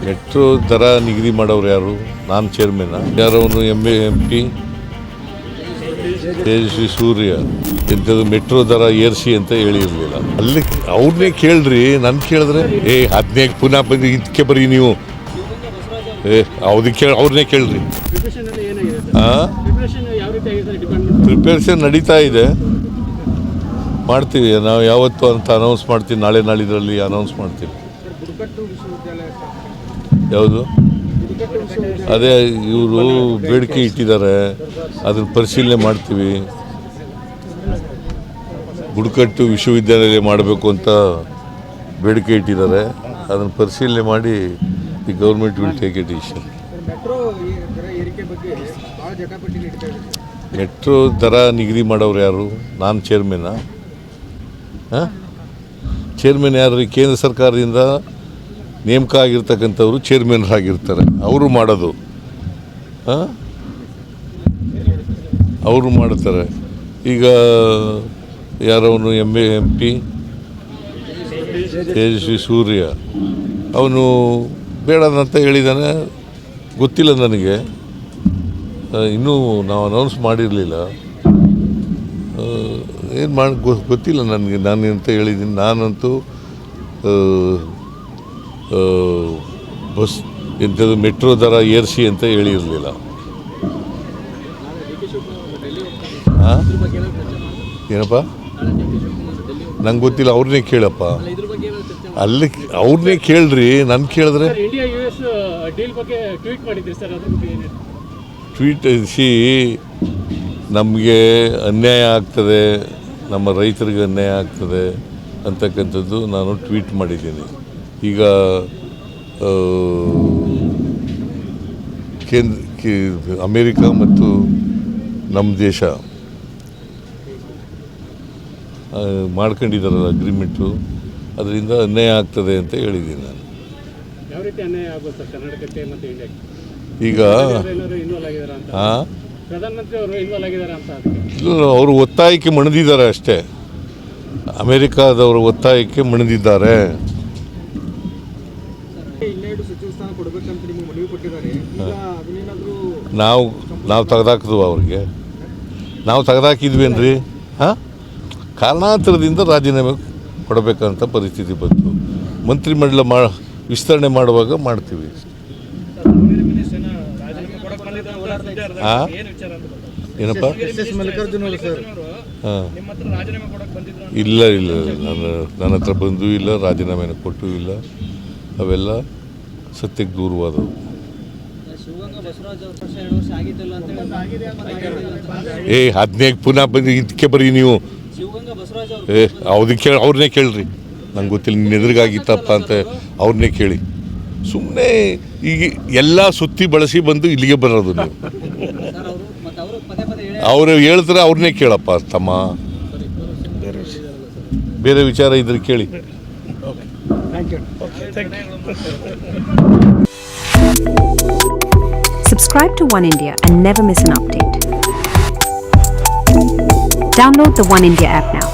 Metro ದರ ನಿಗದಿ ಮಾಡೋರು ಯಾರು? ನಾನು ಚೇರ್ಮನ್. ಯಾರವನು MP ತೇಜಸ್ವಿ ಸೂರ್ಯ ಇಂಥದ್ದು ಮೆಟ್ರೋ ದರ ಏರಿಸಿ ಅಂತ ಹೇಳಿರಲಿಲ್ಲ. ಅಲ್ಲಿ ಅವ್ರನ್ನೇ ಕೇಳ್ರಿ, ನನ್ನ ಕೇಳಿದ್ರೆ 15 ಪುನಃ ಬಂದು ಇದಕ್ಕೆ ಬರೀ ನೀವು ಅವ್ರನ್ನೇ ಕೇಳ್ರಿ. ಪ್ರಿಪರೇಷನ್ ನಡೀತಾ ಇದೆ, ಮಾಡ್ತೀವಿ ನಾವು ಯಾವತ್ತು ಅಂತ ಅನೌನ್ಸ್ ಮಾಡ್ತೀವಿ. ನಾಳಿದ್ರಲ್ಲಿ ಅನೌನ್ಸ್ ಮಾಡ್ತೀವಿ. ಯಾವುದು? ಅದೇ ಇವರು ಬೇಡಿಕೆ ಇಟ್ಟಿದ್ದಾರೆ, ಅದನ್ನು ಪರಿಶೀಲನೆ ಮಾಡ್ತೀವಿ. ಬುಡಕಟ್ಟು ವಿಶ್ವವಿದ್ಯಾಲಯ ಮಾಡಬೇಕು ಅಂತ ಬೇಡಿಕೆ ಇಟ್ಟಿದ್ದಾರೆ, ಅದನ್ನು ಪರಿಶೀಲನೆ ಮಾಡಿ the government will take A decision. Metro ದರ ನಿಗದಿ ಮಾಡೋರು ಯಾರು? ನಾನು ಚೇರ್ಮನ್. ಚೇರ್ಮನ್ ಯಾರು? ಕೇಂದ್ರ ಸರ್ಕಾರದಿಂದ ನೇಮಕ ಆಗಿರ್ತಕ್ಕಂಥವ್ರು ಚೇರ್ಮನ್ರಾಗಿರ್ತಾರೆ, ಅವರು ಮಾಡೋದು. ಅವರು ಮಾಡ್ತಾರೆ. ಈಗ ಯಾರವನು MP ತೇಜಸ್ವಿ ಸೂರ್ಯ ಅವನು ಬೇಡದಂತ ಹೇಳಿದ್ದಾನೆ, ಗೊತ್ತಿಲ್ಲ ನನಗೆ, ಇನ್ನೂ ನಾವು ಅನೌನ್ಸ್ ಮಾಡಿರಲಿಲ್ಲ. ಏನು ಮಾಡಿ ಗೊತ್ತಿಲ್ಲ ನನಗೆ, ನಾನು ಅಂತ ಹೇಳಿದ್ದೀನಿ. ನಾನಂತೂ ಬಸ್ ಇಂಥದ್ದು ಮೆಟ್ರೋ ದರ ಏರಿಸಿ ಅಂತ ಹೇಳಿರಲಿಲ್ಲ. ಏನಪ್ಪ ನಂಗೆ ಗೊತ್ತಿಲ್ಲ, ಅವ್ರನ್ನೇ ಕೇಳಪ್ಪ. ಅಲ್ಲಿ ಅವ್ರನ್ನೇ ಕೇಳ್ರಿ, ನನ್ನ ಕೇಳಿದ್ರೆ ಟ್ವೀಟ್ ನಮಗೆ ಅನ್ಯಾಯ ಆಗ್ತದೆ, ನಮ್ಮ ರೈತರಿಗೆ ಅನ್ಯಾಯ ಆಗ್ತದೆ ಅಂತಕ್ಕಂಥದ್ದು ನಾನು ಟ್ವೀಟ್ ಮಾಡಿದ್ದೀನಿ. ಈಗ ಅಮೇರಿಕ ಮತ್ತು ನಮ್ಮ ದೇಶ ಮಾಡ್ಕೊಂಡಿದ್ದಾರಲ್ಲ ಅಗ್ರಿಮೆಂಟು, ಅದರಿಂದ ಅನ್ಯಾಯ ಆಗ್ತದೆ ಅಂತ ಹೇಳಿದ್ದೀನಿ ನಾನು. ಈಗ ಅವರು ಒತ್ತಾಯಕ್ಕೆ ಮಣಿದಿದ್ದಾರೆ ಅಷ್ಟೇ, ಅಮೇರಿಕಾದವರು ಒತ್ತಾಯಕ್ಕೆ ಮಣಿದಿದ್ದಾರೆ. ನಾವು ತೆಗೆದಾಕಿದ್ವು ಅವ್ರಿಗೆ, ನಾವು ತೆಗೆದಾಕಿದ್ವೇನ್ರಿ? ಕಾರಣಾಂತರದಿಂದ ರಾಜೀನಾಮೆ ಕೊಡಬೇಕಂತ ಪರಿಸ್ಥಿತಿ ಬಂತು. ಮಂತ್ರಿಮಂಡಲ ವಿಸ್ತರಣೆ ಮಾಡುವಾಗ ಮಾಡ್ತೀವಿ. ಏನಪ್ಪ? ಇಲ್ಲ ನನ್ನ ಹತ್ರ ಬಂದೂ ಇಲ್ಲ, ರಾಜೀನಾಮೆನ ಕೊಟ್ಟೂ ಇಲ್ಲ. ಅವೆಲ್ಲ ಸತ್ಯಕ್ಕೆ ದೂರವಾದವು. ಹದಿನೈದು ಪುನಃ ಬಂದು ಇದಕ್ಕೆ ಬರೀ ನೀವು ಅವ್ರನ್ನೇ ಕೇಳ್ರಿ, ನಂಗೆ ಗೊತ್ತಿಲ್ಲ, ನಿನ್ನ ಎದುರಿಗಾಗಿತ್ತಪ್ಪ ಅಂತ ಅವ್ರನ್ನೇ ಕೇಳಿ. ಸುಮ್ಮನೆ ಈಗ ಎಲ್ಲ ಸುತ್ತಿ ಬಳಸಿ ಬಂದು ಇಲ್ಲಿಗೆ ಬರೋದು ನೀವು. ಅವರು ಹೇಳ್ತಾರೆ, ಅವ್ರನ್ನೇ ಕೇಳಪ್ಪ ತಮ್ಮ. ಬೇರೆ ವಿಚಾರ ಇದ್ರೆ ಕೇಳಿ. Subscribe to One India and never miss an update. Download the One India app now.